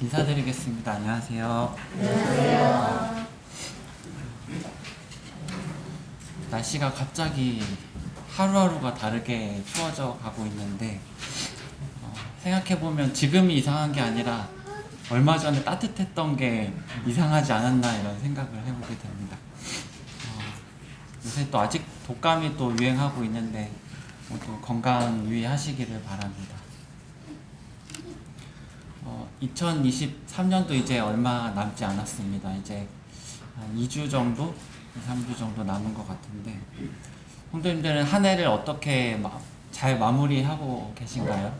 인사드리겠습니다. 안녕하세요. 안녕하세요. 날씨가 갑자기 하루하루가 다르게 추워져 가고 있는데 생각해보면 지금이 이상한 게 아니라 얼마 전에 따뜻했던 게 이상하지 않았나 이런 생각을 해보게 됩니다. 요새 또 아직 독감이 또 유행하고 있는데 모두 건강 유의하시기를 바랍니다. 2023년도 이제 얼마 남지 않았습니다. 이제 한 2주 정도? 2, 3주 정도 남은 것 같은데 성도님들은 한 해를 어떻게 잘 마무리하고 계신가요?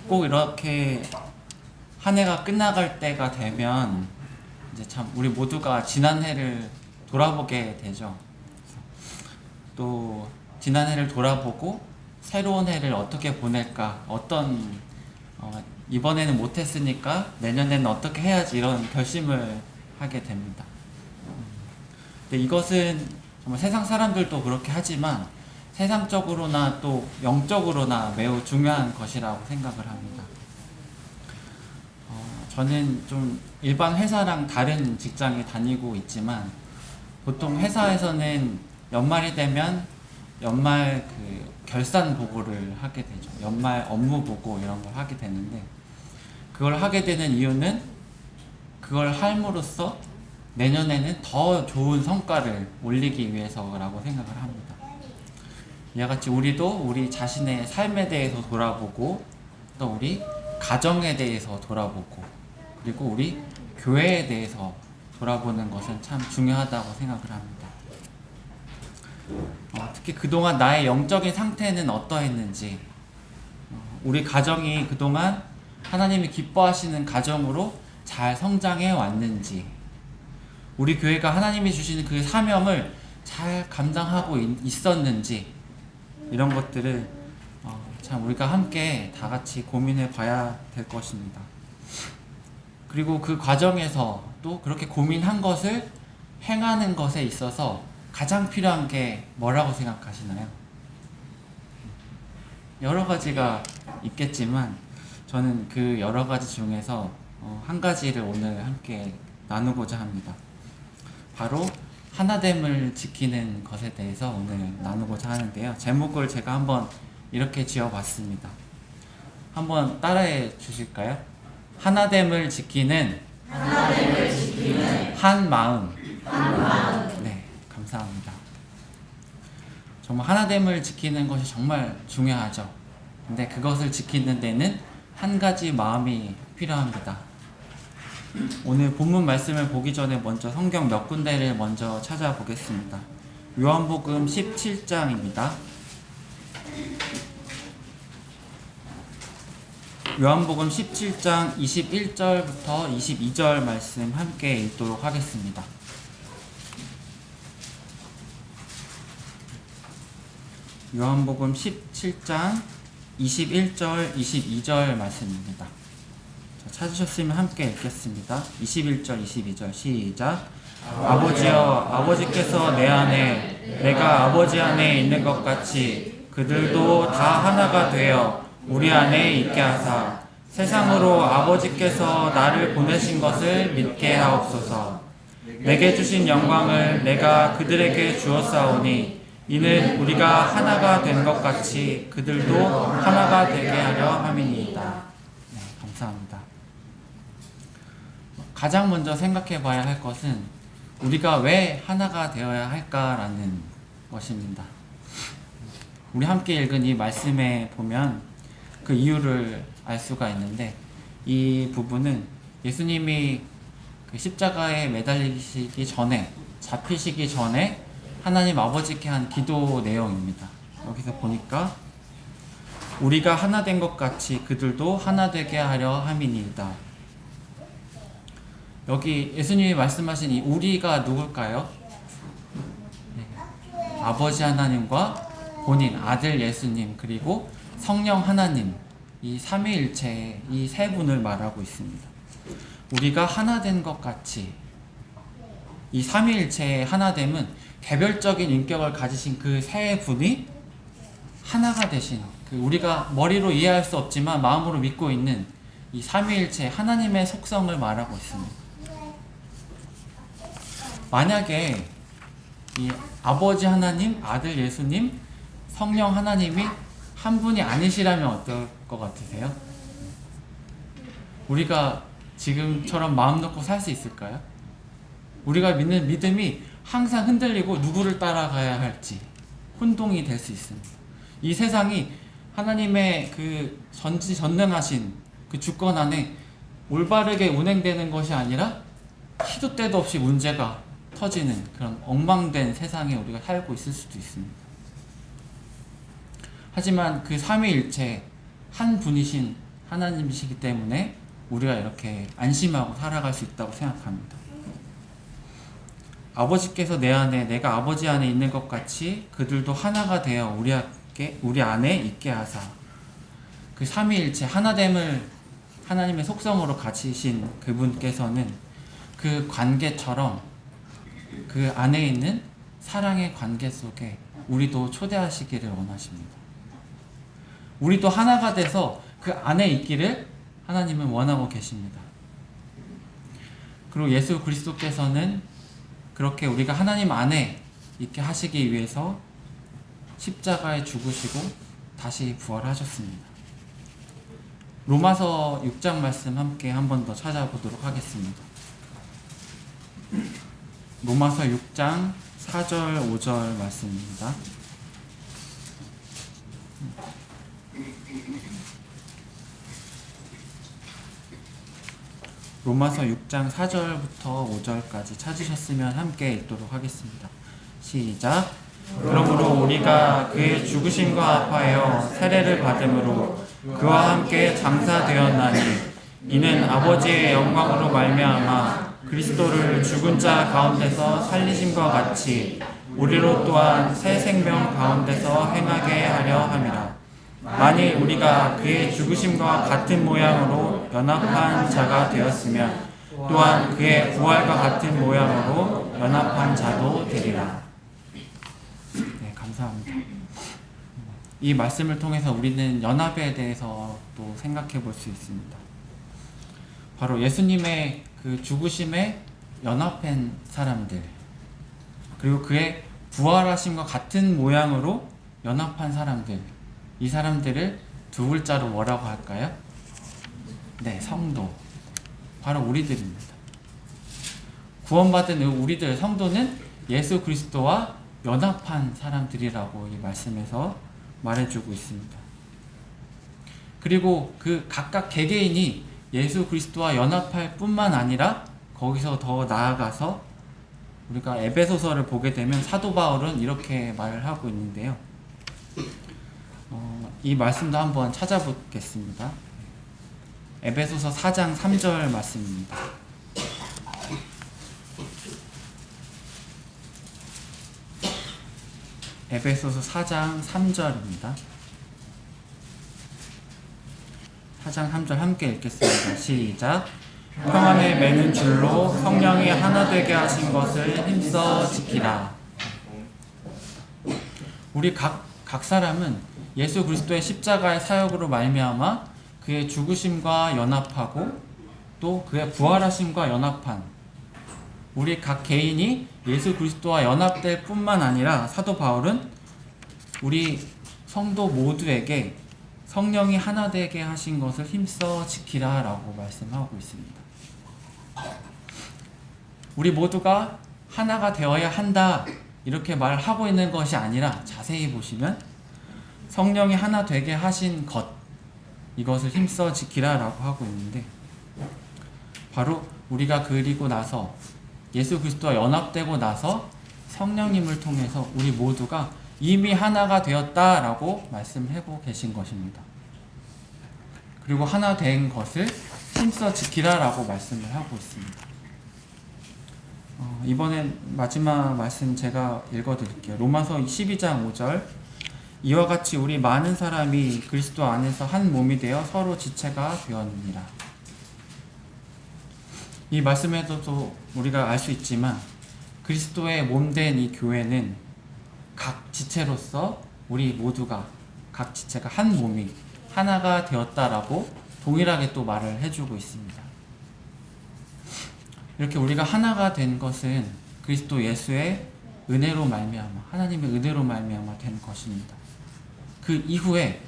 꼭 이렇게 한 해가 끝나갈 때가 되면 이제 참 우리 모두가 지난 해를 돌아보게 되죠. 또 지난 해를 돌아보고 새로운 해를 어떻게 보낼까, 이번에는 못했으니까 내년에는 어떻게 해야지 이런 결심을 하게 됩니다. 근데 이것은 정말 세상 사람들도 그렇게 하지만 세상적으로나 또 영적으로나 매우 중요한 것이라고 생각을 합니다. 저는 좀 일반 회사랑 다른 직장에 다니고 있지만 보통 회사에서는 연말이 되면 연말 결산 보고를 하게 되죠. 연말 업무 보고 이런 걸 하게 되는데 그걸 하게 되는 이유는 그걸 함으로써 내년에는 더 좋은 성과를 올리기 위해서라고 생각을 합니다. 이와 같이 우리도 우리 자신의 삶에 대해서 돌아보고 또 우리 가정에 대해서 돌아보고 그리고 우리 교회에 대해서 돌아보는 것은 참 중요하다고 생각을 합니다. 특히 그동안 나의 영적인 상태는 어떠했는지, 우리 가정이 그동안 하나님이 기뻐하시는 가정으로 잘 성장해 왔는지, 우리 교회가 하나님이 주시는 그 사명을 잘 감당하고 있었는지, 이런 것들을 참 우리가 함께 다 같이 고민해 봐야 될 것입니다. 그리고 그 과정에서 또 그렇게 고민한 것을 행하는 것에 있어서 가장 필요한 게 뭐라고 생각하시나요? 여러 가지가 있겠지만 저는 그 여러 가지 중에서 한 가지를 오늘 함께 나누고자 합니다. 바로 하나됨을 지키는 것에 대해서 오늘 나누고자 하는데요. 제목을 제가 한번 이렇게 지어봤습니다. 한번 따라해 주실까요? 하나됨을 지키는 한 마음. 네, 감사합니다. 정말 하나됨을 지키는 것이 정말 중요하죠. 근데 그것을 지키는 데는 한 가지 마음이 필요합니다. 오늘 본문 말씀을 보기 전에 먼저 성경 몇 군데를 먼저 찾아보겠습니다. 요한복음 17장입니다. 요한복음 17장 21절부터 22절 말씀 함께 읽도록 하겠습니다. 요한복음 17장 21절 22절 말씀입니다. 찾으셨으면 함께 읽겠습니다. 21절 22절 시작. 아버지여, 아버지께서 내 안에 내가 아버지 안에 있는 것 같이 그들도 다 하나가 되어 우리 안에 있게 하사 세상으로 아버지께서 나를 보내신 것을 믿게 하옵소서. 내게 주신 영광을 내가 그들에게 주었사오니 이는 우리가 하나가 된 것 같이 그들도 하나가 되게 하려 함이니이다. 네, 감사합니다. 가장 먼저 생각해 봐야 할 것은 우리가 왜 하나가 되어야 할까라는 것입니다. 우리 함께 읽은 이 말씀에 보면 그 이유를 알 수가 있는데 이 부분은 예수님이 그 십자가에 매달리시기 전에 잡히시기 전에 하나님 아버지께 한 기도 내용입니다. 여기서 보니까 우리가 하나 된 것 같이 그들도 하나 되게 하려 함이니이다. 여기 예수님이 말씀하신 이 우리가 누굴까요? 네. 아버지 하나님과 본인 아들 예수님 그리고 성령 하나님 이 삼위일체 이 세 분을 말하고 있습니다. 우리가 하나 된 것 같이 이 삼위일체의 하나됨은 개별적인 인격을 가지신 그 세 분이 하나가 되신 우리가 머리로 이해할 수 없지만 마음으로 믿고 있는 이 삼위일체 하나님의 속성을 말하고 있습니다. 만약에 이 아버지 하나님, 아들 예수님, 성령 하나님이 한 분이 아니시라면 어떨 것 같으세요? 우리가 지금처럼 마음 놓고 살 수 있을까요? 우리가 믿는 믿음이 항상 흔들리고 누구를 따라가야 할지 혼동이 될 수 있습니다. 이 세상이 하나님의 그 전능하신 그 주권 안에 올바르게 운행되는 것이 아니라 시도 때도 없이 문제가 터지는 그런 엉망된 세상에 우리가 살고 있을 수도 있습니다. 하지만 그 삼위일체 한 분이신 하나님이시기 때문에 우리가 이렇게 안심하고 살아갈 수 있다고 생각합니다. 아버지께서 내 안에 내가 아버지 안에 있는 것 같이 그들도 하나가 되어 우리 안에 있게 하사. 그 삼위일체 하나됨을 하나님의 속성으로 가지신 그분께서는 그 관계처럼 그 안에 있는 사랑의 관계 속에 우리도 초대하시기를 원하십니다. 우리도 하나가 돼서 그 안에 있기를 하나님은 원하고 계십니다. 그리고 예수 그리스도께서는 그렇게 우리가 하나님 안에 있게 하시기 위해서 십자가에 죽으시고 다시 부활하셨습니다. 로마서 6장 말씀 함께 한 번 더 찾아보도록 하겠습니다. 로마서 6장 4절 5절 말씀입니다. 로마서 6장 4절부터 5절까지 찾으셨으면 함께 읽도록 하겠습니다. 시작. 그러므로 우리가 그의 죽으심과 합하여 세례를 받음으로 그와 함께 장사되었나니 이는 아버지의 영광으로 말미암아 그리스도를 죽은 자 가운데서 살리심과 같이 우리로 또한 새 생명 가운데서 행하게 하려 함이라. 만일 우리가 그의 죽으심과 같은 모양으로 연합한 자가 되었으면 또한 그의 부활과 같은 모양으로 연합한 자도 되리라. 네, 감사합니다. 이 말씀을 통해서 우리는 연합에 대해서 또 생각해 볼 수 있습니다. 바로 예수님의 그 죽으심에 연합한 사람들, 그리고 그의 부활하심과 같은 모양으로 연합한 사람들, 이 사람들을 두 글자로 뭐라고 할까요? 네, 성도. 바로 우리들입니다. 구원받은 우리들, 성도는 예수 그리스도와 연합한 사람들이라고 이 말씀에서 말해주고 있습니다. 그리고 그 각각 개개인이 예수 그리스도와 연합할 뿐만 아니라 거기서 더 나아가서 우리가 에베소서를 보게 되면 사도 바울은 이렇게 말을 하고 있는데요. 이 말씀도 한번 찾아보겠습니다. 에베소서 4장 3절 말씀입니다. 에베소서 4장 3절입니다. 4장 3절 함께 읽겠습니다. 시작. 평안에 매는 줄로 성령이 하나 되게 하신 것을 힘써 지키라. 우리 각 사람은 예수 그리스도의 십자가의 사역으로 말미암아 그의 죽으심과 연합하고 또 그의 부활하심과 연합한 우리 각 개인이 예수 그리스도와 연합될 뿐만 아니라 사도 바울은 우리 성도 모두에게 성령이 하나 되게 하신 것을 힘써 지키라 라고 말씀하고 있습니다. 우리 모두가 하나가 되어야 한다 이렇게 말하고 있는 것이 아니라 자세히 보시면 성령이 하나 되게 하신 것, 이것을 힘써 지키라 라고 하고 있는데, 바로 우리가 그리고 나서 예수 그리스도와 연합되고 나서 성령님을 통해서 우리 모두가 이미 하나가 되었다라고 말씀하고 계신 것입니다. 그리고 하나 된 것을 힘써 지키라 라고 말씀을 하고 있습니다. 이번엔 마지막 말씀 제가 읽어드릴게요. 로마서 12장 5절. 이와 같이 우리 많은 사람이 그리스도 안에서 한 몸이 되어 서로 지체가 되었느니라. 이 말씀에서도 우리가 알 수 있지만 그리스도의 몸된 이 교회는 각 지체로서 우리 모두가 각 지체가 한 몸이 하나가 되었다라고 동일하게 또 말을 해주고 있습니다. 이렇게 우리가 하나가 된 것은 그리스도 예수의 은혜로 말미암아, 하나님의 은혜로 말미암아 된 것입니다. 그 이후에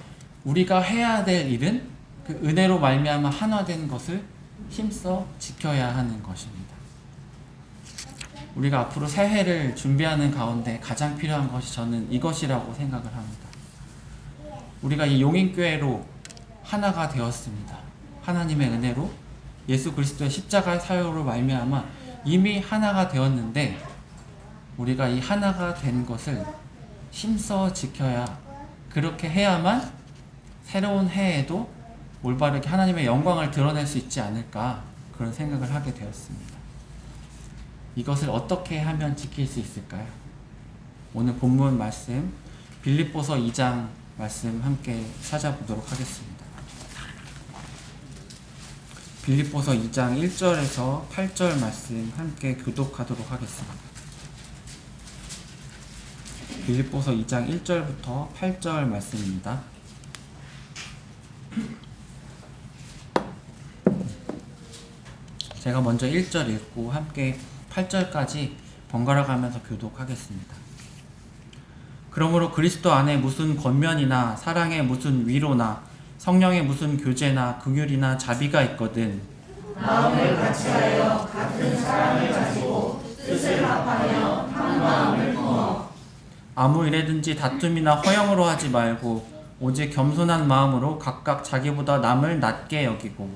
우리가 해야 될 일은 그 은혜로 말미암아 하나 된 것을 힘써 지켜야 하는 것입니다. 우리가 앞으로 새해를 준비하는 가운데 가장 필요한 것이 저는 이것이라고 생각을 합니다. 우리가 이 용인교회로 하나가 되었습니다. 하나님의 은혜로 예수 그리스도의 십자가의 사역으로 말미암아 이미 하나가 되었는데 우리가 이 하나가 된 것을 힘써 지켜야, 그렇게 해야만 새로운 해에도 올바르게 하나님의 영광을 드러낼 수 있지 않을까, 그런 생각을 하게 되었습니다. 이것을 어떻게 하면 지킬 수 있을까요? 오늘 본문 말씀 빌립보서 2장 말씀 함께 찾아보도록 하겠습니다. 빌립보서 2장 1절에서 8절 말씀 함께 교독하도록 하겠습니다. 빌립보서 2장 1절부터 8절 말씀입니다. 제가 먼저 1절 읽고 함께 8절까지 번갈아 가면서 교독하겠습니다. 그러므로 그리스도 안에 무슨 권면이나 사랑의 무슨 위로나 성령의 무슨 교제나 긍휼이나 자비가 있거든 마음을 같이하여 같은 사랑을 가지고 뜻을 합하며 한 마음을 품어 아무 일에든지 다툼이나 허영으로 하지 말고 오직 겸손한 마음으로 각각 자기보다 남을 낮게 여기고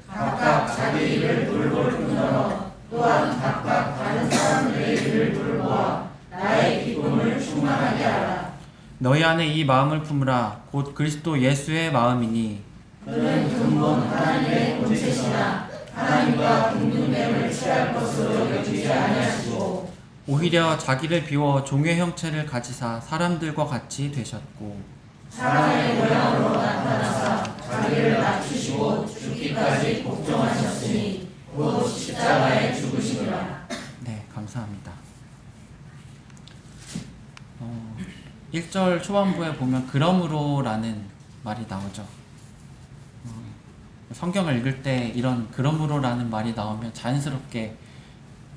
각각 자기 일을 돌볼 뿐더러 또한 각각 다른 사람들의 일을 돌보아 나의 기쁨을 충만하게 하라. 너희 안에 이 마음을 품으라. 곧 그리스도 예수의 마음이니 그는 근본 하나님의 본체시나 하나님과 동등됨을 취할 것으로 여기지 아니하시고 오히려 자기를 비워 종의 형체를 가지사 사람들과 같이 되셨고 사람의 모양으로 나타나사 자기를 낮추시고 죽기까지 복종하셨으니 곧 십자가에 죽으시니라. 네, 감사합니다. 1절 초반부에 보면 그러므로라는 말이 나오죠. 성경을 읽을 때 이런 그러므로라는 말이 나오면 자연스럽게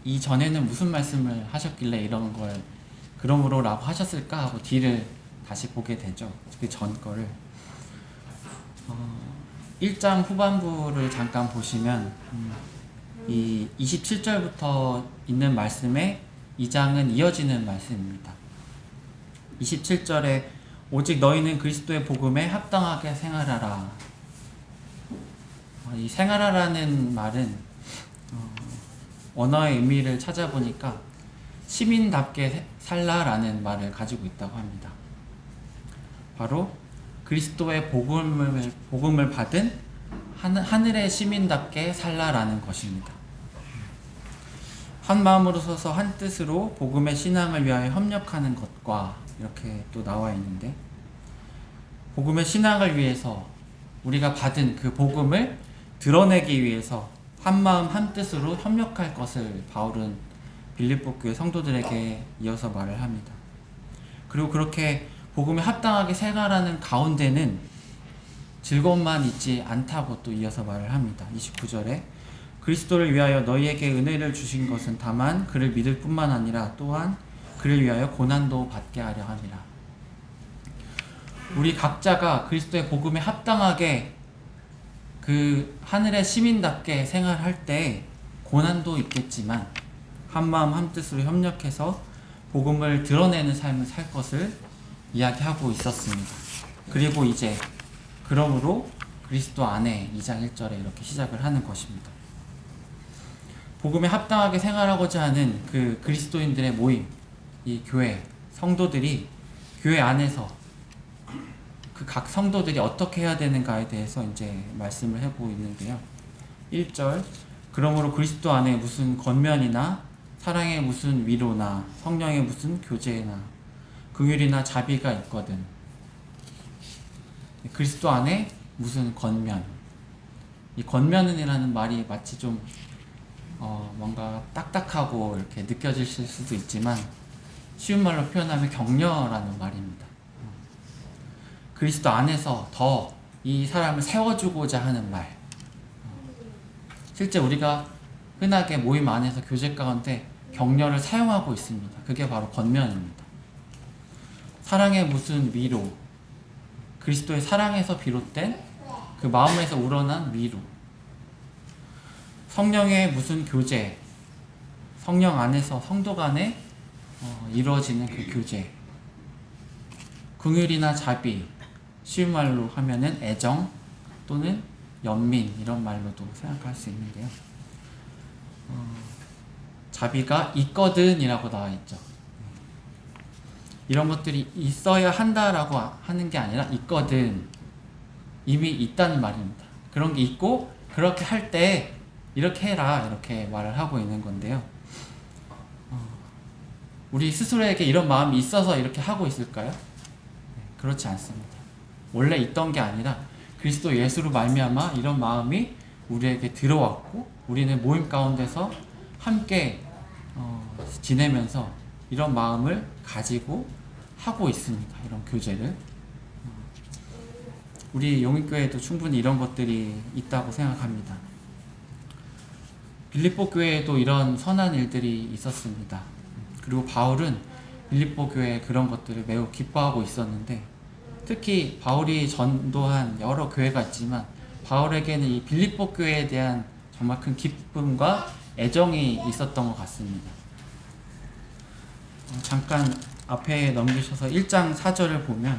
이전에는 무슨 말씀을 하셨길래 이런 걸 그러므로라고 하셨을까 하고 뒤를 다시 보게 되죠. 그 전 거를 1장 후반부를 잠깐 보시면 이 27절부터 있는 말씀에 2장은 이어지는 말씀입니다. 27절에 오직 너희는 그리스도의 복음에 합당하게 생활하라. 이 생활하라는 말은 언어의 의미를 찾아보니까 시민답게 살라라는 말을 가지고 있다고 합니다. 바로 그리스도의 복음을 받은 하늘의 시민답게 살라라는 것입니다. 한 마음으로 서서 한 뜻으로 복음의 신앙을 위하여 협력하는 것과 이렇게 또 나와 있는데, 복음의 신앙을 위해서 우리가 받은 그 복음을 드러내기 위해서 한 마음 한 뜻으로 협력할 것을 바울은 빌립보 교회 성도들에게 이어서 말을 합니다. 그리고 그렇게 복음에 합당하게 생활하는 가운데는 즐거움만 있지 않다고 또 이어서 말을 합니다. 29절에 그리스도를 위하여 너희에게 은혜를 주신 것은 다만 그를 믿을 뿐만 아니라 또한 그를 위하여 고난도 받게 하려 함이라. 우리 각자가 그리스도의 복음에 합당하게 그 하늘의 시민답게 생활할 때 고난도 있겠지만 한마음 한뜻으로 협력해서 복음을 드러내는 삶을 살 것을 이야기하고 있었습니다. 그리고 이제 그러므로 그리스도 안에 2장 1절에 이렇게 시작을 하는 것입니다. 복음에 합당하게 생활하고자 하는 그 그리스도인들의 모임, 이 교회, 성도들이 교회 안에서 그 각 성도들이 어떻게 해야 되는가에 대해서 이제 말씀을 해보고 있는데요. 1절, 그러므로 그리스도 안에 무슨 권면이나 사랑의 무슨 위로나 성령의 무슨 교제나 긍휼이나 자비가 있거든. 그리스도 안에 무슨 권면. 이 권면이라는 말이 마치 좀 뭔가 딱딱하고 이렇게 느껴지실 수도 있지만 쉬운 말로 표현하면 격려라는 말입니다. 그리스도 안에서 더 이 사람을 세워주고자 하는 말. 실제 우리가 흔하게 모임 안에서 교제 가운데 격려를 사용하고 있습니다. 그게 바로 권면입니다. 사랑의 무슨 위로, 그리스도의 사랑에서 비롯된 그 마음에서 우러난 위로, 성령의 무슨 교제, 성령 안에서 성도 간에 이루어지는 그 교제, 긍휼이나 자비, 쉬운 말로 하면은 애정 또는 연민, 이런 말로도 생각할 수 있는데요. 자비가 있거든 이라고 나와 있죠. 이런 것들이 있어야 한다라고 하는 게 아니라 있거든, 이미 있다는 말입니다. 그런 게 있고 그렇게 할 때 이렇게 해라, 이렇게 말을 하고 있는 건데요. 우리 스스로에게 이런 마음이 있어서 이렇게 하고 있을까요? 그렇지 않습니다. 원래 있던 게 아니라 그리스도 예수로 말미암아 이런 마음이 우리에게 들어왔고, 우리는 모임 가운데서 함께 지내면서 이런 마음을 가지고 하고 있습니다. 이런 교제를. 우리 용인교회에도 충분히 이런 것들이 있다고 생각합니다. 빌립보 교회에도 이런 선한 일들이 있었습니다. 그리고 바울은 빌립보 교회에 그런 것들을 매우 기뻐하고 있었는데, 특히 바울이 전도한 여러 교회가 있지만 바울에게는 이 빌립보 교회에 대한 정말 큰 기쁨과 애정이 있었던 것 같습니다. 잠깐 앞에 넘기셔서 1장 4절을 보면,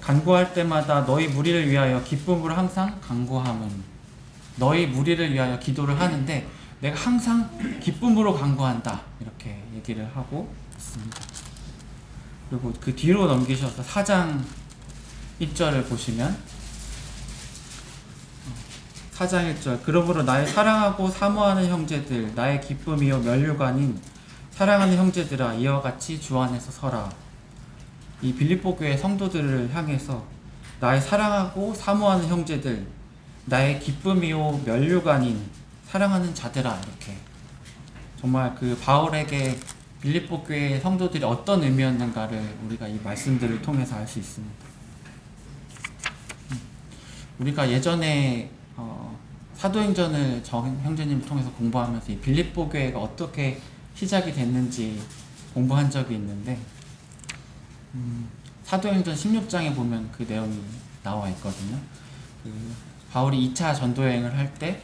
간구할 때마다 너희 무리를 위하여 기쁨으로 항상 간구함은, 너희 무리를 위하여 기도를 하는데 내가 항상 기쁨으로 간구한다, 이렇게 얘기를 하고 있습니다. 그리고 그 뒤로 넘기셔서 4장 1절을 보시면, 4장 1절, 그러므로 나의 사랑하고 사모하는 형제들, 나의 기쁨이요 면류관인 사랑하는 형제들아, 이와 같이 주 안에서 서라. 이 빌립보 교회 성도들을 향해서 나의 사랑하고 사모하는 형제들, 나의 기쁨이요 면류관인 사랑하는 자들아, 이렇게 정말 그 바울에게 빌립보 교회의 성도들이 어떤 의미였는가를 우리가 이 말씀들을 통해서 알 수 있습니다. 우리가 예전에 사도행전을 정 형제님을 통해서 공부하면서 이 빌립보 교회가 어떻게 시작이 됐는지 공부한 적이 있는데, 사도행전 16장에 보면 그 내용이 나와 있거든요. 그 바울이 2차 전도여행을 할 때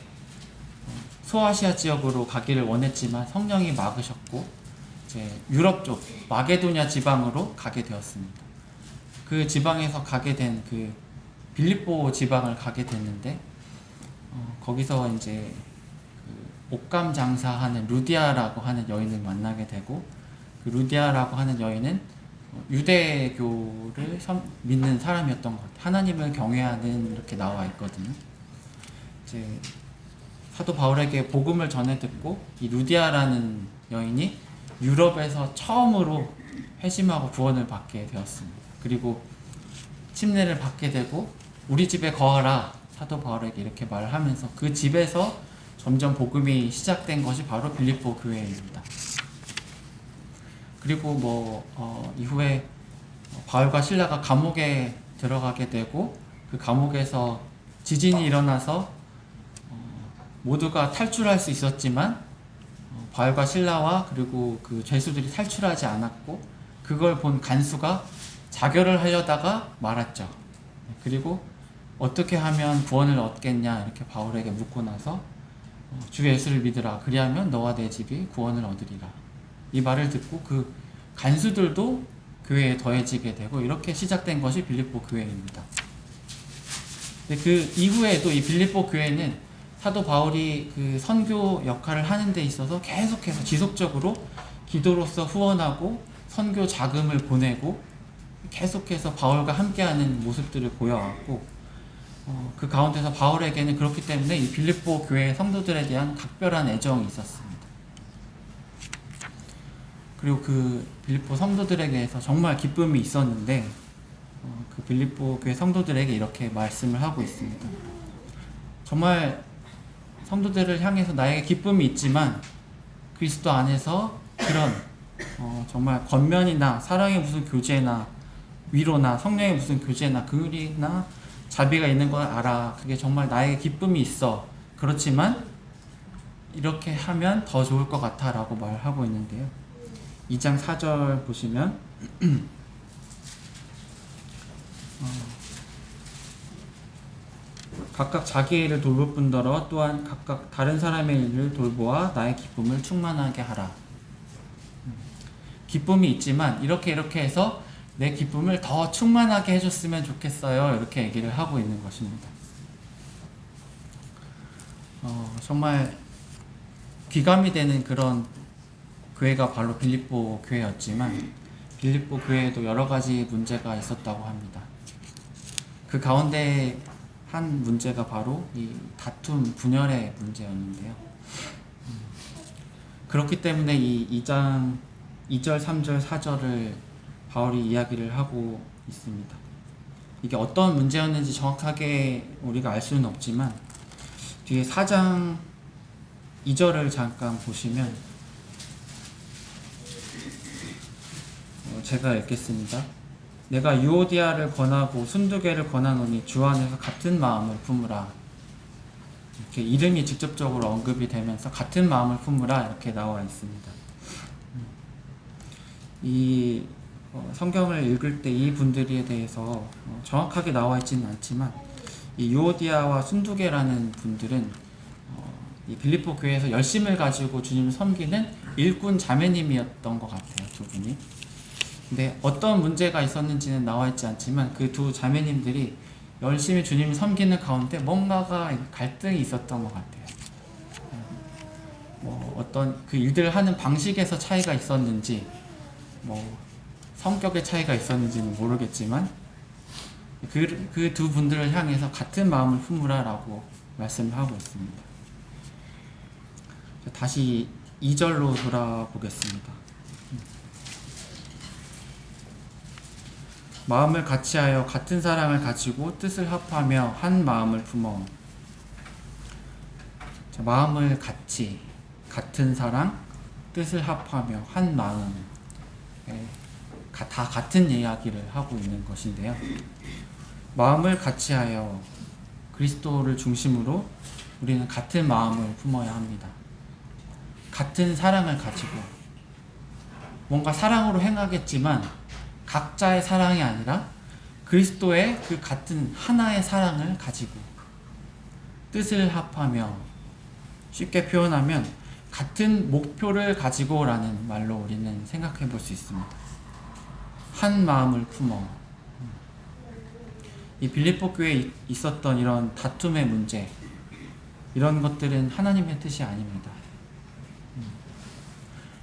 소아시아 지역으로 가기를 원했지만 성령이 막으셨고, 이제 유럽 쪽 마게도냐 지방으로 가게 되었습니다. 그 지방에서 가게 된 그 빌립보 지방을 가게 됐는데, 거기서 이제 그 옷감 장사하는 루디아라고 하는 여인을 만나게 되고, 그 루디아라고 하는 여인은 유대교를 믿는 사람이었던 것 같아요. 하나님을 경외하는, 이렇게 나와 있거든요. 이제 사도 바울에게 복음을 전해 듣고 이 루디아라는 여인이 유럽에서 처음으로 회심하고 구원을 받게 되었습니다. 그리고 침례를 받게 되고 우리 집에 거하라, 사도 바울에게 이렇게 말을 하면서 그 집에서 점점 복음이 시작된 것이 바로 빌립보 교회입니다. 그리고 이후에 바울과 실라가 감옥에 들어가게 되고, 그 감옥에서 지진이 일어나서 모두가 탈출할 수 있었지만 바울과 실라와 그리고 그 죄수들이 탈출하지 않았고, 그걸 본 간수가 자결을 하려다가 말았죠. 그리고 어떻게 하면 구원을 얻겠냐, 이렇게 바울에게 묻고 나서 주 예수를 믿으라, 그리하면 너와 내 집이 구원을 얻으리라, 이 말을 듣고 그 간수들도 교회에 더해지게 되고, 이렇게 시작된 것이 빌립보 교회입니다. 근데 그 이후에도 이 빌립보 교회는 사도 바울이 그 선교 역할을 하는 데 있어서 계속해서 지속적으로 기도로서 후원하고 선교 자금을 보내고 계속해서 바울과 함께하는 모습들을 보여왔고, 그 가운데서 바울에게는 그렇기 때문에 이 빌립보 교회 성도들에 대한 각별한 애정이 있었습니다. 그리고 그 빌립보 성도들에게 대해서 정말 기쁨이 있었는데, 그 빌립보 교회 성도들에게 이렇게 말씀을 하고 있습니다. 정말 성도들을 향해서 나에게 기쁨이 있지만 그리스도 안에서 그런 정말 권면이나 사랑의 무슨 교제나 위로나 성령의 무슨 교제나 긍휼이나 자비가 있는 걸 알아. 그게 정말 나에게 기쁨이 있어. 그렇지만 이렇게 하면 더 좋을 것 같아 라고 말하고 있는데요. 2장 4절 보시면 각각 자기 일을 돌볼 뿐더러 또한 각각 다른 사람의 일을 돌보아 나의 기쁨을 충만하게 하라. 기쁨이 있지만 이렇게 해서 내 기쁨을 더 충만하게 해줬으면 좋겠어요. 이렇게 얘기를 하고 있는 것입니다. 정말 귀감이 되는 그런 교회가 바로 빌립보 교회였지만 빌립보 교회에도 여러 가지 문제가 있었다고 합니다. 그 가운데 한 문제가 바로 이 다툼, 분열의 문제였는데요. 그렇기 때문에 이 2장 2절, 3절, 4절을 바울이 이야기를 하고 있습니다. 이게 어떤 문제였는지 정확하게 우리가 알 수는 없지만 뒤에 4장 2절을 잠깐 보시면 제가 읽겠습니다. 내가 유오디아를 권하고 순두개를 권하노니 주 안에서 같은 마음을 품으라. 이렇게 이름이 직접적으로 언급이 되면서 같은 마음을 품으라 이렇게 나와 있습니다. 이 성경을 읽을 때 이 분들에 대해서 정확하게 나와 있지는 않지만 이 유오디아와 순두개라는 분들은 이 빌립보 교회에서 열심을 가지고 주님을 섬기는 일꾼 자매님이었던 것 같아요. 두 분이. 근데 어떤 문제가 있었는지는 나와 있지 않지만 그 두 자매님들이 열심히 주님을 섬기는 가운데 뭔가가 갈등이 있었던 것 같아요. 어떤 그 일들을 하는 방식에서 차이가 있었는지 성격의 차이가 있었는지는 모르겠지만 그 두 분들을 향해서 같은 마음을 품으라 라고 말씀을 하고 있습니다. 다시 2절로 돌아보겠습니다. 마음을 같이하여 같은 사랑을 가지고 뜻을 합하며 한 마음을 품어. 마음을 같이, 같은 사랑, 뜻을 합하며 한 마음. 다 같은 이야기를 하고 있는 것인데요. 마음을 같이하여 그리스도를 중심으로 우리는 같은 마음을 품어야 합니다. 같은 사랑을 가지고 뭔가 사랑으로 행하겠지만 각자의 사랑이 아니라 그리스도의 그 같은 하나의 사랑을 가지고 뜻을 합하며 쉽게 표현하면 같은 목표를 가지고라는 말로 우리는 생각해 볼 수 있습니다. 한 마음을 품어. 이 빌립보 교회에 있었던 이런 다툼의 문제, 이런 것들은 하나님의 뜻이 아닙니다.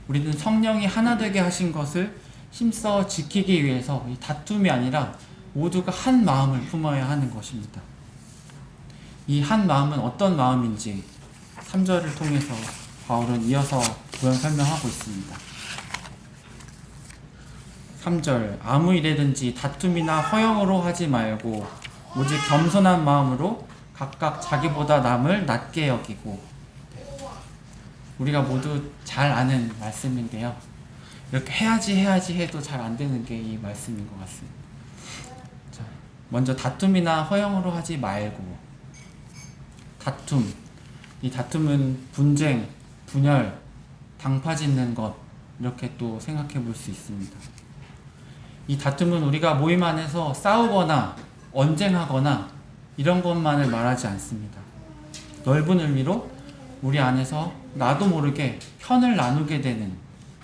우리는 성령이 하나 되게 하신 것을 힘써 지키기 위해서 이 다툼이 아니라 모두가 한 마음을 품어야 하는 것입니다. 이 한 마음은 어떤 마음인지 3절을 통해서 바울은 이어서 구현 설명하고 있습니다. 3절 아무 일에든지 다툼이나 허영으로 하지 말고 오직 겸손한 마음으로 각각 자기보다 남을 낮게 여기고. 우리가 모두 잘 아는 말씀인데요. 이렇게 해야지 해도 잘 안 되는 게 이 말씀인 것 같습니다. 자, 먼저 다툼이나 허영으로 하지 말고. 다툼. 이 다툼은 분쟁, 분열, 당파짓는 것, 이렇게 또 생각해 볼 수 있습니다. 이 다툼은 우리가 모임 안에서 싸우거나 언쟁하거나 이런 것만을 말하지 않습니다. 넓은 의미로 우리 안에서 나도 모르게 편을 나누게 되는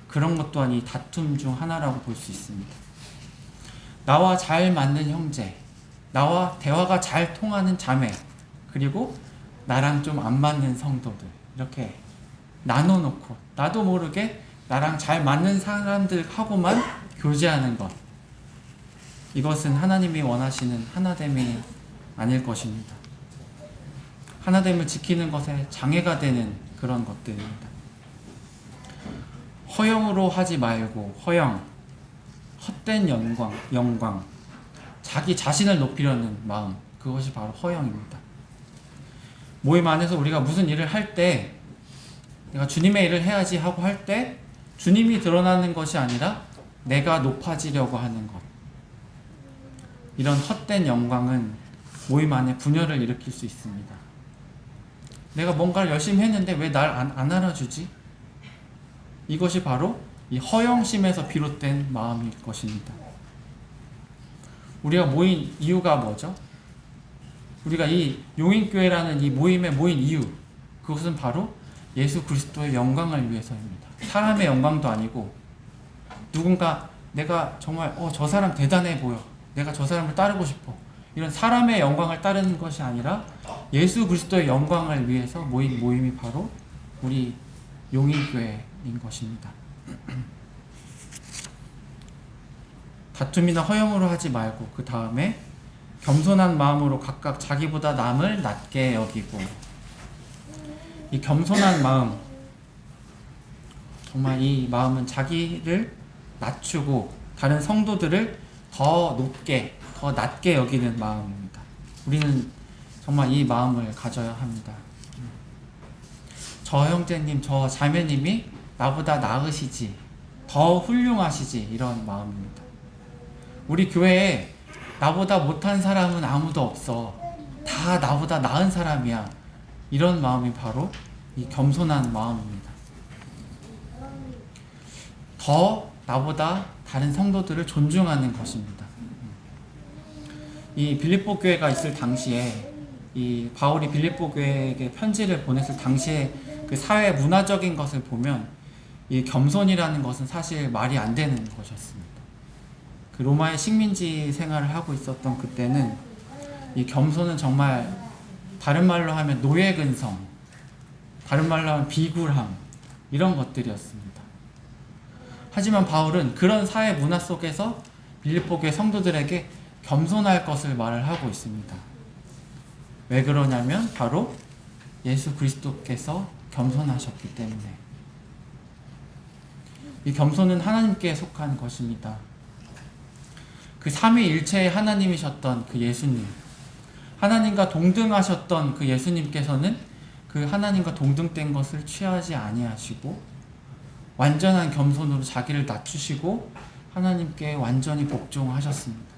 그런 것 또한 이 다툼 중 하나라고 볼 수 있습니다. 나와 잘 맞는 형제, 나와 대화가 잘 통하는 자매, 그리고 나랑 좀 안 맞는 성도들, 이렇게 나눠놓고 나도 모르게 나랑 잘 맞는 사람들하고만 교제하는 것, 이것은 하나님이 원하시는 하나됨이 아닐 것입니다. 하나됨을 지키는 것에 장애가 되는 그런 것들입니다. 허영으로 하지 말고, 허영, 헛된 영광, 자기 자신을 높이려는 마음, 그것이 바로 허영입니다. 모임 안에서 우리가 무슨 일을 할 때, 내가 주님의 일을 해야지 하고 할 때 주님이 드러나는 것이 아니라 내가 높아지려고 하는 것, 이런 헛된 영광은 모임 안에 분열을 일으킬 수 있습니다. 내가 뭔가를 열심히 했는데 왜 날 안 알아주지? 이것이 바로 이 허영심에서 비롯된 마음일 것입니다. 우리가 모인 이유가 뭐죠? 우리가 이 용인교회라는 이 모임에 모인 이유, 그것은 바로 예수 그리스도의 영광을 위해서입니다. 사람의 영광도 아니고 누군가 내가 정말 저 사람 대단해 보여, 내가 저 사람을 따르고 싶어, 이런 사람의 영광을 따르는 것이 아니라 예수 그리스도의 영광을 위해서 모인 모임이 바로 우리 용인교회인 것입니다. 다툼이나 허영으로 하지 말고 그 다음에 겸손한 마음으로 각각 자기보다 남을 낮게 여기고. 이 겸손한 마음, 정말 이 마음은 자기를 낮추고 다른 성도들을 더 높게, 더 낮게 여기는 마음입니다. 우리는 정말 이 마음을 가져야 합니다. 저 형제님, 저 자매님이 나보다 나으시지, 더 훌륭하시지, 이런 마음입니다. 우리 교회에 나보다 못한 사람은 아무도 없어, 다 나보다 나은 사람이야, 이런 마음이 바로 이 겸손한 마음입니다. 더 나보다 다른 성도들을 존중하는 것입니다. 이 빌립보 교회가 있을 당시에, 이 바울이 빌립보 교회에게 편지를 보냈을 당시에 그 사회 문화적인 것을 보면 이 겸손이라는 것은 사실 말이 안 되는 것이었습니다. 그 로마의 식민지 생활을 하고 있었던 그때는 이 겸손은 정말 다른 말로 하면 노예근성, 다른 말로 하면 비굴함, 이런 것들이었습니다. 하지만 바울은 그런 사회 문화 속에서 빌립보 교회 성도들에게 겸손할 것을 말을 하고 있습니다. 왜 그러냐면 바로 예수 그리스도께서 겸손하셨기 때문에. 이 겸손은 하나님께 속한 것입니다. 그 삼위일체의 하나님이셨던 그 예수님, 하나님과 동등하셨던 그 예수님께서는 그 하나님과 동등된 것을 취하지 아니하시고 완전한 겸손으로 자기를 낮추시고 하나님께 완전히 복종하셨습니다.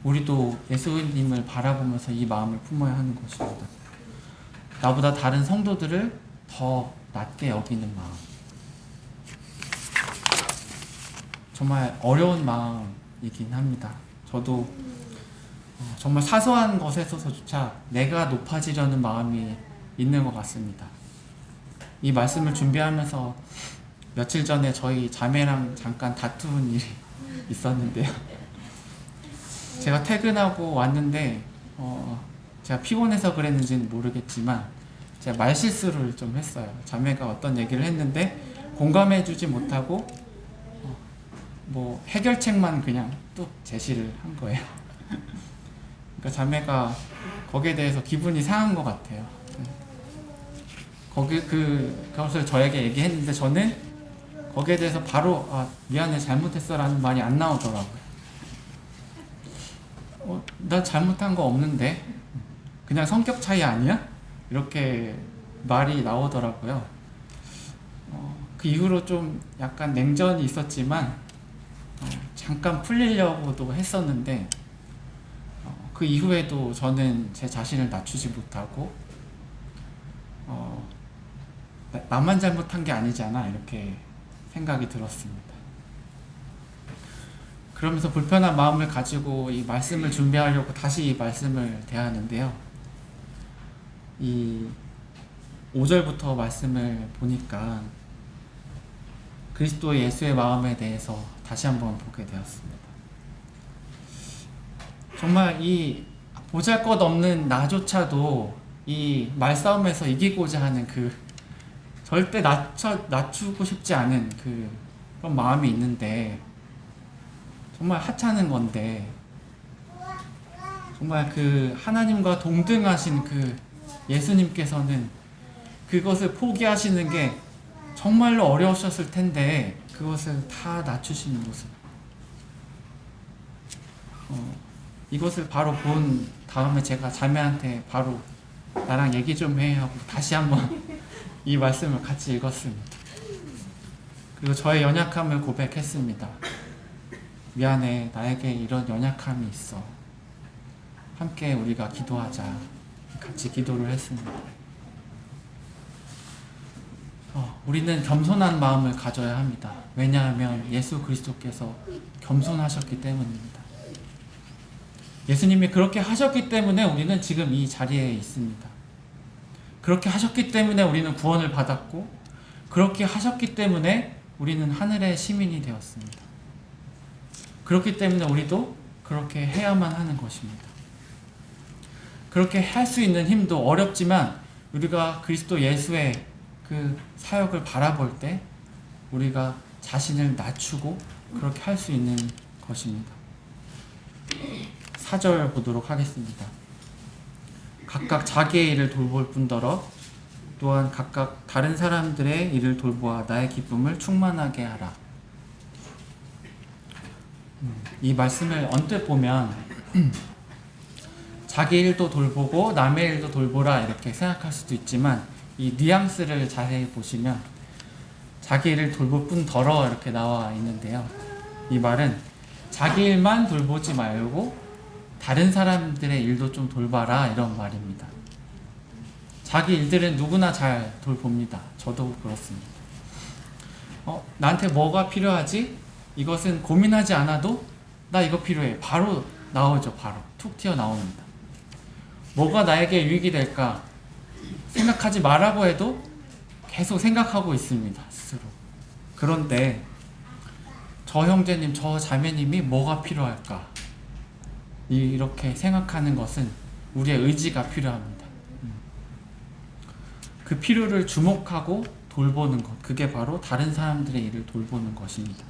우리도 예수님을 바라보면서 이 마음을 품어야 하는 것입니다. 나보다 다른 성도들을 더 낮게 여기는 마음. 정말 어려운 마음이긴 합니다. 저도 정말 사소한 것에서조차 내가 높아지려는 마음이 있는 것 같습니다. 이 말씀을 준비하면서 며칠 전에 저희 자매랑 잠깐 다툰 일이 있었는데요. 제가 퇴근하고 왔는데 제가 피곤해서 그랬는지는 모르겠지만 제가 말실수를 좀 했어요. 자매가 어떤 얘기를 했는데 공감해주지 못하고 뭐 해결책만 그냥 뚝 제시를 한 거예요. 그러니까 자매가 거기에 대해서 기분이 상한 것 같아요. 그것을 저에게 얘기했는데 저는 거기에 대해서 바로 미안해, 잘못했어 라는 말이 안 나오더라고요. 난 잘못한 거 없는데 그냥 성격 차이 아니야? 이렇게 말이 나오더라고요. 그 이후로 좀 약간 냉전이 있었지만 잠깐 풀리려고도 했었는데 그 이후에도 저는 제 자신을 낮추지 못하고 나만 잘못한 게 아니잖아, 이렇게 생각이 들었습니다. 그러면서 불편한 마음을 가지고 이 말씀을 준비하려고 다시 이 말씀을 대하는데요. 이 5절부터 말씀을 보니까 그리스도 예수의 마음에 대해서 다시 한번 보게 되었습니다. 정말 이 보잘것없는 나조차도 이 말싸움에서 이기고자 하는 그 절대 낮추고 싶지 않은 그런 마음이 있는데 정말 하찮은 건데 정말 그 하나님과 동등하신 그 예수님께서는 그것을 포기하시는 게 정말로 어려우셨을 텐데 그것을 다 낮추시는 모습. 이것을 바로 본 다음에 제가 자매한테 바로 나랑 얘기 좀 해 하고 다시 한번 이 말씀을 같이 읽었습니다. 그리고 저의 연약함을 고백했습니다. 미안해, 나에게 이런 연약함이 있어. 함께 우리가 기도하자. 같이 기도를 했습니다. 우리는 겸손한 마음을 가져야 합니다. 왜냐하면 예수 그리스도께서 겸손하셨기 때문입니다. 예수님이 그렇게 하셨기 때문에 우리는 지금 이 자리에 있습니다. 그렇게 하셨기 때문에 우리는 구원을 받았고, 그렇게 하셨기 때문에 우리는 하늘의 시민이 되었습니다. 그렇기 때문에 우리도 그렇게 해야만 하는 것입니다. 그렇게 할 수 있는 힘도 어렵지만 우리가 그리스도 예수의 그 사역을 바라볼 때 우리가 자신을 낮추고 그렇게 할 수 있는 것입니다. 4절 보도록 하겠습니다. 각각 자기의 일을 돌볼 뿐더러 또한 각각 다른 사람들의 일을 돌보아 나의 기쁨을 충만하게 하라. 이 말씀을 언뜻 보면 자기 일도 돌보고 남의 일도 돌보라 이렇게 생각할 수도 있지만, 이 뉘앙스를 자세히 보시면 자기 일을 돌볼 뿐더러 이렇게 나와 있는데요. 이 말은 자기 일만 돌보지 말고 다른 사람들의 일도 좀 돌봐라 이런 말입니다. 자기 일들은 누구나 잘 돌봅니다. 저도 그렇습니다. 나한테 뭐가 필요하지? 이것은 고민하지 않아도 나 이거 필요해. 바로 나오죠. 바로 툭 튀어나옵니다. 뭐가 나에게 유익이 될까? 생각하지 말라고 해도 계속 생각하고 있습니다. 스스로. 그런데 저 형제님, 저 자매님이 뭐가 필요할까? 이렇게 생각하는 것은 우리의 의지가 필요합니다. 그 필요를 주목하고 돌보는 것, 그게 바로 다른 사람들의 일을 돌보는 것입니다.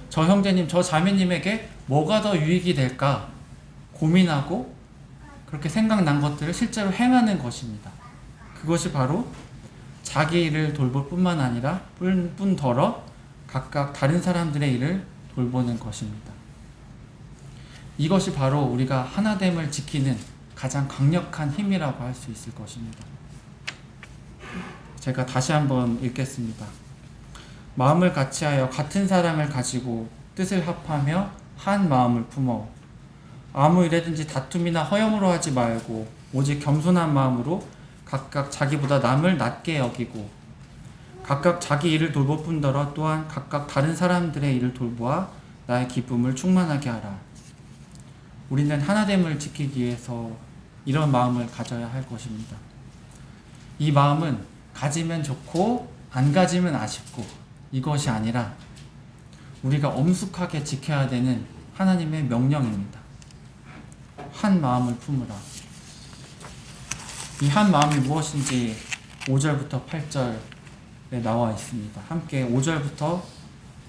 저 형제님, 저 자매님에게 뭐가 더 유익이 될까 고민하고 그렇게 생각난 것들을 실제로 행하는 것입니다. 그것이 바로 자기 일을 돌볼 뿐만 아니라 뿐더러 각각 다른 사람들의 일을 돌보는 것입니다. 이것이 바로 우리가 하나됨을 지키는 가장 강력한 힘이라고 할 수 있을 것입니다. 제가 다시 한번 읽겠습니다. 마음을 같이하여 같은 사랑을 가지고 뜻을 합하며 한 마음을 품어 아무 일에든지 다툼이나 허영으로 하지 말고 오직 겸손한 마음으로 각각 자기보다 남을 낮게 여기고 각각 자기 일을 돌볼 뿐더러 또한 각각 다른 사람들의 일을 돌보아 나의 기쁨을 충만하게 하라. 우리는 하나됨을 지키기 위해서 이런 마음을 가져야 할 것입니다. 이 마음은 가지면 좋고 안 가지면 아쉽고 이것이 아니라 우리가 엄숙하게 지켜야 되는 하나님의 명령입니다. 한 마음을 품으라. 이 한 마음이 무엇인지 5절부터 8절에 나와 있습니다. 함께 5절부터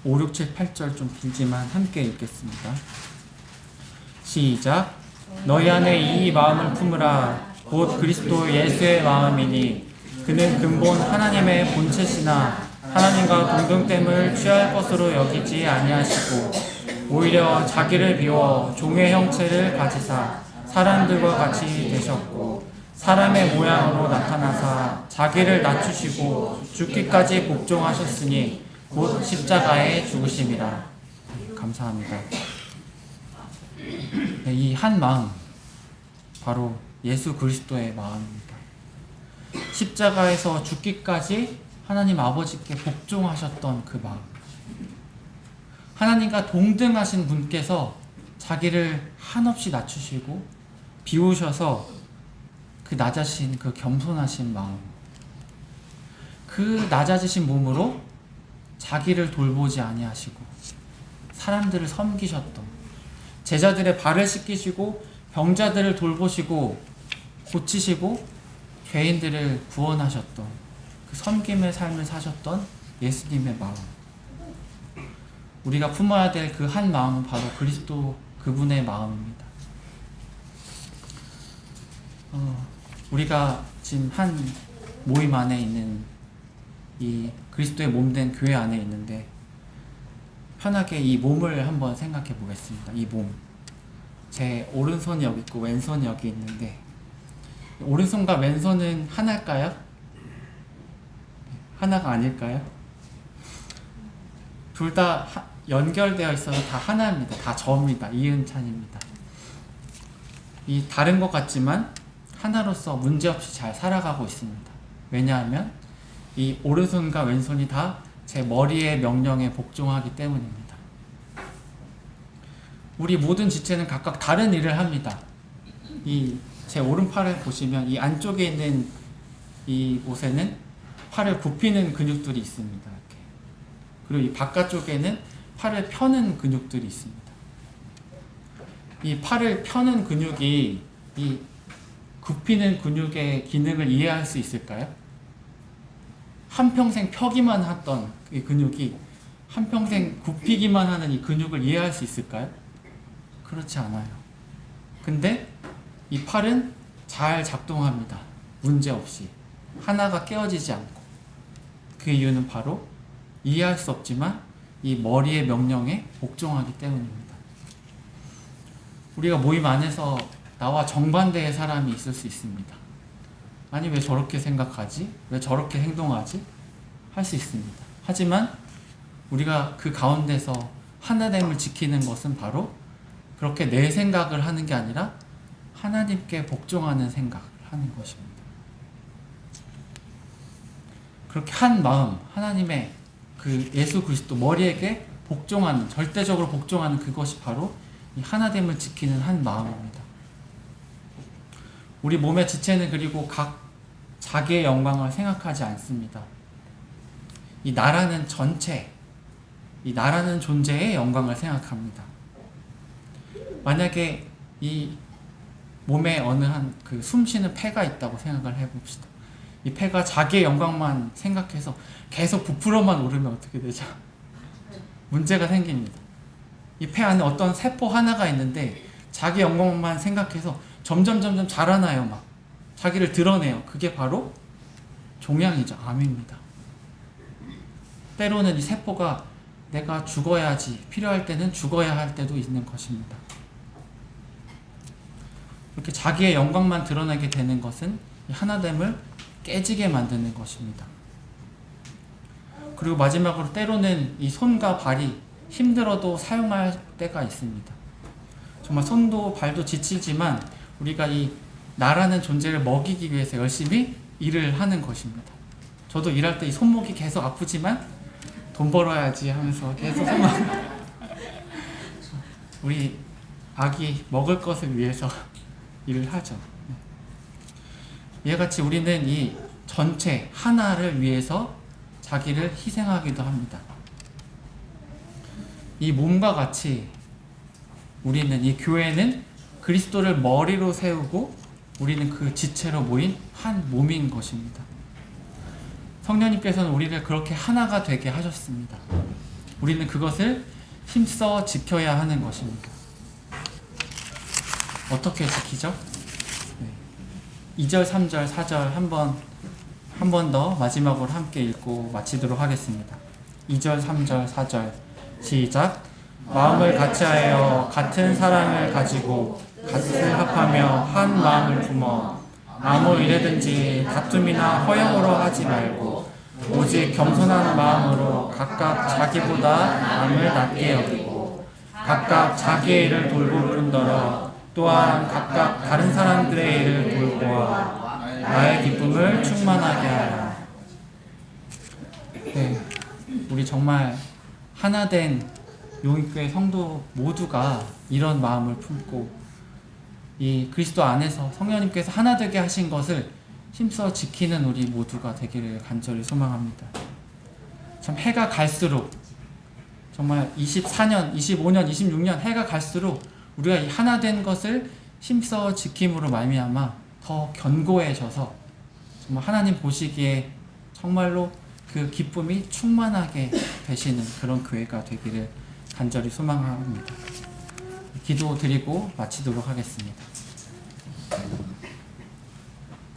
5, 6, 7, 8절 좀 길지만 함께 읽겠습니다. 시작. 너희 안에 이 마음을 품으라. 곧 그리스도 예수의 마음이니 그는 근본 하나님의 본체시나 하나님과 동등됨을 취할 것으로 여기지 아니하시고 오히려 자기를 비워 종의 형체를 가지사 사람들과 같이 되셨고 사람의 모양으로 나타나사 자기를 낮추시고 죽기까지 복종하셨으니 곧 십자가에 죽으심이라. 감사합니다. 이 한 마음, 바로 예수 그리스도의 마음입니다. 십자가에서 죽기까지 하나님 아버지께 복종하셨던 그 마음. 하나님과 동등하신 분께서 자기를 한없이 낮추시고 비우셔서 그 낮아신 그 겸손하신 마음, 그 낮아지신 몸으로 자기를 돌보지 아니하시고 사람들을 섬기셨던, 제자들의 발을 씻기시고 병자들을 돌보시고 고치시고 죄인들을 구원하셨던 그 섬김의 삶을 사셨던 예수님의 마음. 우리가 품어야 될 그 한 마음은 바로 그리스도 그분의 마음입니다. 우리가 지금 한 모임 안에 있는 이 그리스도의 몸된 교회 안에 있는데 편하게 이 몸을 한번 생각해 보겠습니다. 이 몸. 제 오른손이 여기 있고 왼손이 여기 있는데 오른손과 왼손은 하나일까요? 하나가 아닐까요? 둘 다 연결되어 있어서 다 하나입니다. 다 저입니다. 이은찬입니다. 이 다른 것 같지만 하나로서 문제없이 잘 살아가고 있습니다. 왜냐하면 이 오른손과 왼손이 다 제 머리의 명령에 복종하기 때문입니다. 우리 모든 지체는 각각 다른 일을 합니다. 이 제 오른팔을 보시면 이 안쪽에 있는 이 곳에는 팔을 굽히는 근육들이 있습니다. 이렇게. 그리고 이 바깥쪽에는 팔을 펴는 근육들이 있습니다. 이 팔을 펴는 근육이 이 굽히는 근육의 기능을 이해할 수 있을까요? 한평생 펴기만 했던 이 근육이 한평생 굽히기만 하는 이 근육을 이해할 수 있을까요? 그렇지 않아요. 근데 이 팔은 잘 작동합니다. 문제없이. 하나가 깨어지지 않고. 그 이유는 바로 이해할 수 없지만 이 머리의 명령에 복종하기 때문입니다. 우리가 모임 안에서 나와 정반대의 사람이 있을 수 있습니다. 아니 왜 저렇게 생각하지? 왜 저렇게 행동하지? 할 수 있습니다. 하지만 우리가 그 가운데서 하나됨을 지키는 것은 바로 그렇게 내 생각을 하는 게 아니라 하나님께 복종하는 생각을 하는 것입니다. 그렇게 한 마음, 하나님의 그 예수 그리스도 머리에게 복종하는, 절대적으로 복종하는 그것이 바로 이 하나됨을 지키는 한 마음입니다. 우리 몸의 지체는 그리고 각 자기의 영광을 생각하지 않습니다. 이 나라는 전체, 이 나라는 존재의 영광을 생각합니다. 만약에 이 몸에 어느 한 그 숨쉬는 폐가 있다고 생각을 해봅시다. 이 폐가 자기의 영광만 생각해서 계속 부풀어만 오르면 어떻게 되죠? 문제가 생깁니다. 이 폐 안에 어떤 세포 하나가 있는데 자기 영광만 생각해서 점점 자라나요. 막 자기를 드러내요. 그게 바로 종양이죠. 암입니다. 때로는 이 세포가 내가 죽어야지, 필요할 때는 죽어야 할 때도 있는 것입니다. 이렇게 자기의 영광만 드러나게 되는 것은 이 하나됨을 깨지게 만드는 것입니다. 그리고 마지막으로 때로는 이 손과 발이 힘들어도 사용할 때가 있습니다. 정말 손도 발도 지치지만 우리가 이 나라는 존재를 먹이기 위해서 열심히 일을 하는 것입니다. 저도 일할 때 이 손목이 계속 아프지만 돈 벌어야지 하면서 계속 우리 아기 먹을 것을 위해서 일을 하죠. 이와 같이 우리는 이 전체 하나를 위해서 자기를 희생하기도 합니다. 이 몸과 같이 우리는, 이 교회는 그리스도를 머리로 세우고 우리는 그 지체로 모인 한 몸인 것입니다. 성령님께서는 우리를 그렇게 하나가 되게 하셨습니다. 우리는 그것을 힘써 지켜야 하는 것입니다. 어떻게 지키죠? 2절, 3절, 4절 한 번 더 마지막으로 함께 읽고 마치도록 하겠습니다. 2절, 3절, 4절 시작. 마음을 같이하여 같은 사랑을 가지고 같을 합하며 한 마음을 품어 아무 일에든지 다툼이나 허영으로 하지 말고 오직 겸손한 마음으로 각각 자기보다 남을 낮게 여기고 각각 자기의 일을 돌볼 뿐더러 또한 각각 다른 사람들의 일을 돌보아 나의 기쁨을 충만하게 하라. 네, 우리 정말 하나된 용인교회 성도 모두가 이런 마음을 품고 이 그리스도 안에서 성령님께서 하나 되게 하신 것을 힘써 지키는 우리 모두가 되기를 간절히 소망합니다. 참 해가 갈수록 정말 24년, 25년, 26년 해가 갈수록 우리가 이 하나 된 것을 힘써 지킴으로 말미암아 더 견고해져서 정말 하나님 보시기에 정말로 그 기쁨이 충만하게 되시는 그런 교회가 되기를 간절히 소망합니다. 기도 드리고 마치도록 하겠습니다.